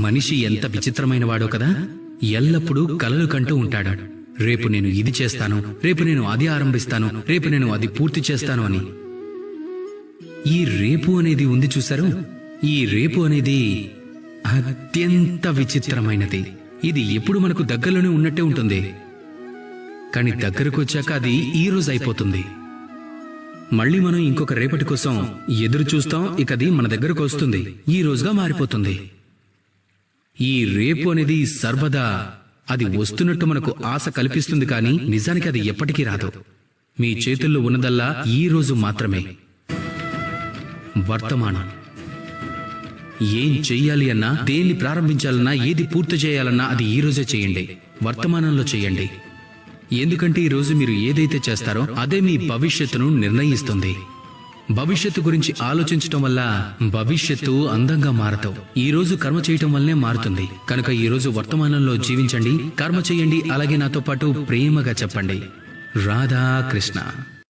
మనిషి ఎంత విచిత్రమైన వాడో కదా. ఎల్లప్పుడూ కలలు కంటూ ఉంటాడు. రేపు నేను ఇది చేస్తాను, రేపు నేను అది ఆరంభిస్తాను, రేపు నేను అది పూర్తి చేస్తాను అని. ఈ రేపు అనేది ఉంది చూశారు, ఈ రేపు అనేది అత్యంత విచిత్రమైనది. ఇది ఎప్పుడు మనకు దగ్గరలోనే ఉన్నట్టే ఉంటుంది, కానీ దగ్గరకు వచ్చాక అది ఈ రోజు అయిపోతుంది. మళ్ళీ మనం ఇంకొక రేపటి కోసం ఎదురు చూస్తాం, ఇక అది మన దగ్గరకు వస్తుంది, ఈ రోజుగా మారిపోతుంది. ఈ రేపు అనేది సర్వదా అది వస్తున్నట్టు మనకు ఆశ కల్పిస్తుంది, కానీ నిజానికి అది ఎప్పటికీ రాదు. మీ చేతుల్లో ఉన్నదల్లా ఈ రోజు మాత్రమే, వర్తమానం. ఏం చెయ్యాలి అన్నా, దేన్ని ప్రారంభించాలన్నా, ఏది పూర్తి చేయాలన్నా అది ఈ రోజే చేయండి, వర్తమానంలో చేయండి. ఎందుకంటే ఈ రోజు మీరు ఏదైతే చేస్తారో అదే మీ భవిష్యత్తును నిర్ణయిస్తుంది. భవిష్యత్తు గురించి ఆలోచించటం వల్ల భవిష్యత్తు అందంగా మారతావు. ఈ రోజు కర్మ చేయటం వల్లనే మారుతుంది. కనుక ఈ రోజు వర్తమానంలో జీవించండి, కర్మ చేయండి, అలాగే నాతో పాటు ప్రేమగా చెప్పండి, రాధా కృష్ణ.